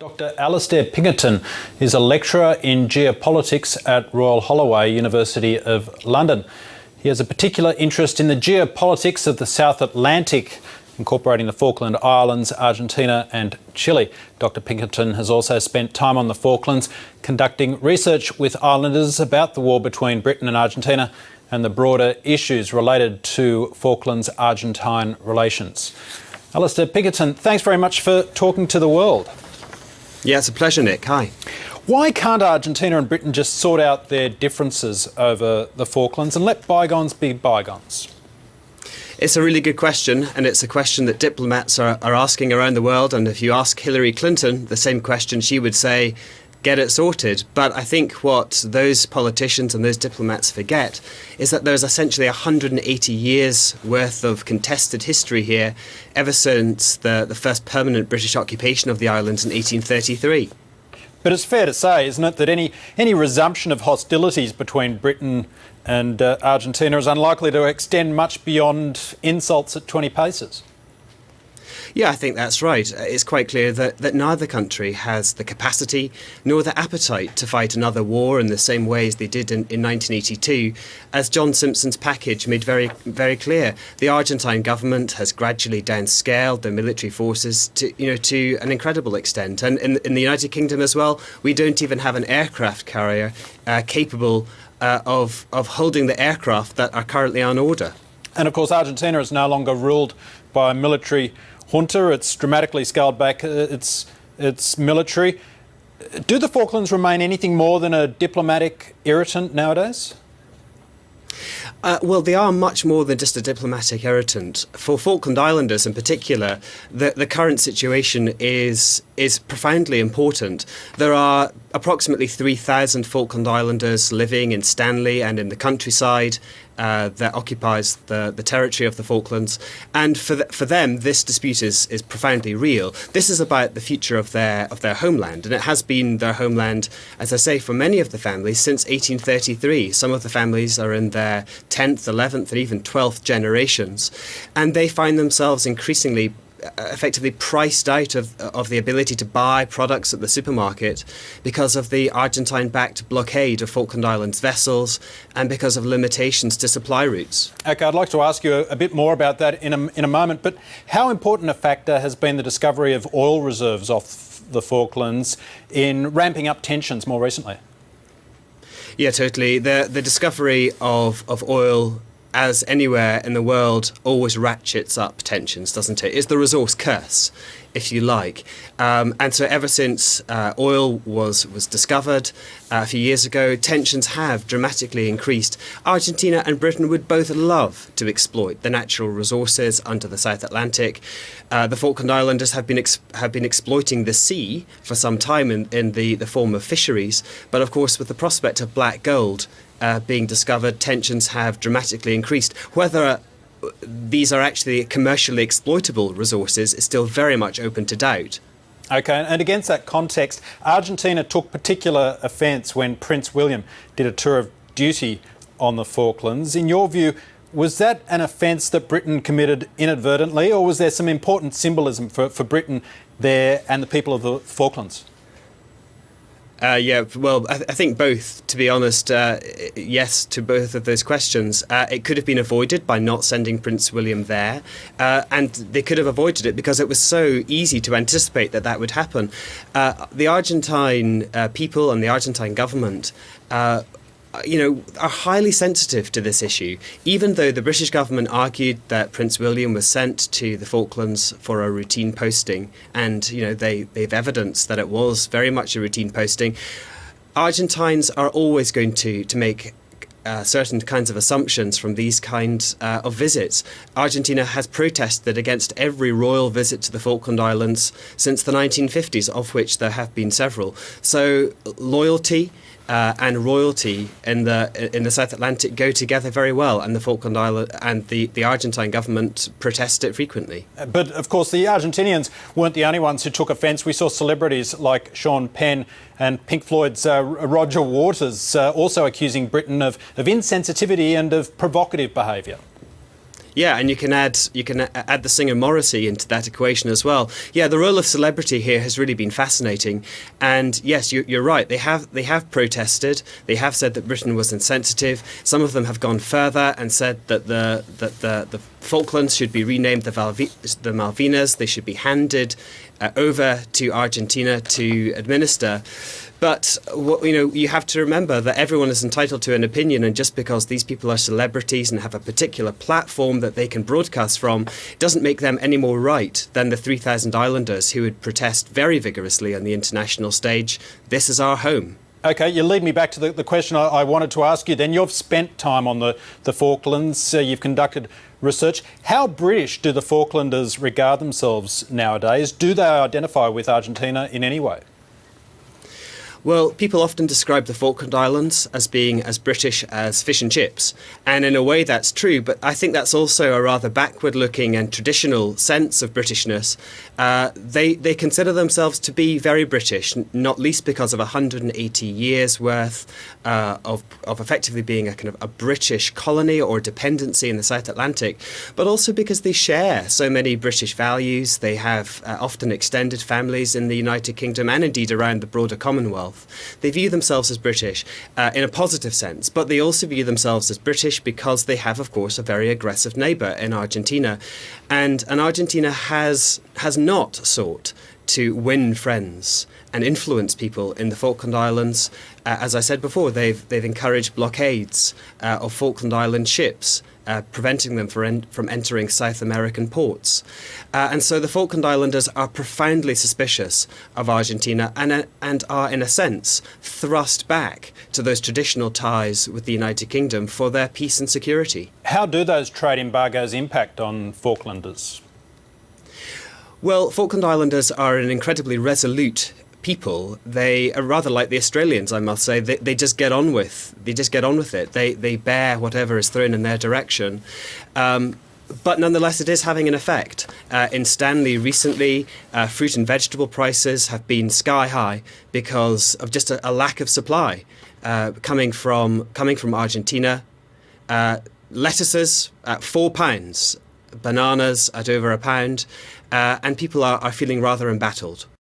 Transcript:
Dr. Alastair Pinkerton is a lecturer in geopolitics at Royal Holloway, University of London. He has a particular interest in the geopolitics of the South Atlantic, incorporating the Falkland Islands, Argentina and Chile. Dr. Pinkerton has also spent time on the Falklands conducting research with islanders about the war between Britain and Argentina and the broader issues related to Falklands-Argentine relations. Alastair Pinkerton, thanks very much for talking to the world. Yeah, it's a pleasure, Nick. Hi. Why can't Argentina and Britain just sort out their differences over the Falklands and let bygones be bygones? It's a really good question, and it's a question that diplomats are asking around the world. And if you ask Hillary Clinton the same question, she would say, get it sorted. But I think what those politicians and those diplomats forget is that there's essentially 180 years worth of contested history here ever since the first permanent British occupation of the islands in 1833. But it's fair to say, isn't it, that any resumption of hostilities between Britain and Argentina is unlikely to extend much beyond insults at 20 paces? Yeah, I think that's right. It's quite clear that neither country has the capacity nor the appetite to fight another war in the same way as they did in 1982. As John Simpson's package made very, very clear, the Argentine government has gradually downscaled their military forces to an incredible extent. And in the United Kingdom as well, we don't even have an aircraft carrier capable of holding the aircraft that are currently on order. And of course, Argentina is no longer ruled by a military junta. It's dramatically scaled back its military. Do the Falklands remain anything more than a diplomatic irritant nowadays? Well, they are much more than just a diplomatic irritant. For Falkland Islanders in particular, the current situation is profoundly important. There are approximately 3,000 Falkland Islanders living in Stanley and in the countryside that occupies the territory of the Falklands. And for them, this dispute is profoundly real. This is about the future of their homeland, and it has been their homeland, as I say, for many of the families since 1833. Some of the families are in their 10th, 11th, and even 12th generations, and they find themselves increasingly effectively priced out of the ability to buy products at the supermarket because of the Argentine-backed blockade of Falkland Islands vessels and because of limitations to supply routes. OK, I'd like to ask you a bit more about that in a moment, but how important a factor has been the discovery of oil reserves off the Falklands in ramping up tensions more recently? Yeah, totally. The discovery of oil, as anywhere in the world, always ratchets up tensions, doesn't it? It's the resource curse, if you like. And so ever since oil was discovered a few years ago, tensions have dramatically increased. Argentina and Britain would both love to exploit the natural resources under the South Atlantic. The Falkland Islanders have been exploiting the sea for some time in the form of fisheries. But of course, with the prospect of black gold being discovered, tensions have dramatically increased. Whether these are actually commercially exploitable resources is still very much open to doubt. OK, and against that context, Argentina took particular offence when Prince William did a tour of duty on the Falklands. In your view, was that an offence that Britain committed inadvertently, or was there some important symbolism for Britain there and the people of the Falklands? Yeah, well, I think both, to be honest. Yes to both of those questions. It could have been avoided by not sending Prince William there, and they could have avoided it because it was so easy to anticipate that would happen. The Argentine people and the Argentine government are highly sensitive to this issue. Even though the British government argued that Prince William was sent to the Falklands for a routine posting, and they've evidence that it was very much a routine posting, Argentines are always going to make certain kinds of assumptions from these kinds of visits. Argentina has protested against every royal visit to the Falkland Islands since the 1950s, of which there have been several. So loyalty and royalty in the South Atlantic go together very well, and the Falkland Island and the Argentine government protest it frequently. But of course, the Argentinians weren't the only ones who took offence. We saw celebrities like Sean Penn and Pink Floyd's Roger Waters also accusing Britain of insensitivity and of provocative behaviour. Yeah, and you can add the singer Morrissey into that equation as well. Yeah, the role of celebrity here has really been fascinating, and yes, you're right. They have protested. They have said that Britain was insensitive. Some of them have gone further and said that the Falklands should be renamed the Malvinas. They should be handed over to Argentina to administer. But you have to remember that everyone is entitled to an opinion, and just because these people are celebrities and have a particular platform that they can broadcast from, doesn't make them any more right than the 3,000 islanders who would protest very vigorously on the international stage. This is our home. OK, you lead me back to the question I wanted to ask you then. You've spent time on the Falklands, you've conducted research. How British do the Falklanders regard themselves nowadays? Do they identify with Argentina in any way? Well, people often describe the Falkland Islands as being as British as fish and chips. And in a way that's true, but I think that's also a rather backward-looking and traditional sense of Britishness. They consider themselves to be very British, not least because of 180 years' worth of effectively being a kind of a British colony or dependency in the South Atlantic, but also because they share so many British values. They have often extended families in the United Kingdom and indeed around the broader Commonwealth. They view themselves as British in a positive sense, but they also view themselves as British because they have, of course, a very aggressive neighbour in Argentina. And Argentina has not sought to win friends and influence people in the Falkland Islands. As I said before, they've encouraged blockades of Falkland Island ships, preventing them from entering South American ports. And so the Falkland Islanders are profoundly suspicious of Argentina and are, in a sense, thrust back to those traditional ties with the United Kingdom for their peace and security. How do those trade embargoes impact on Falklanders? Well, Falkland Islanders are an incredibly resolute people. They are rather like the Australians, I must say. They just get on with it. They bear whatever is thrown in their direction. But nonetheless, it is having an effect. In Stanley recently, fruit and vegetable prices have been sky high because of just a lack of supply coming from Argentina. Lettuces at £4, bananas at over £1, and people are feeling rather embattled.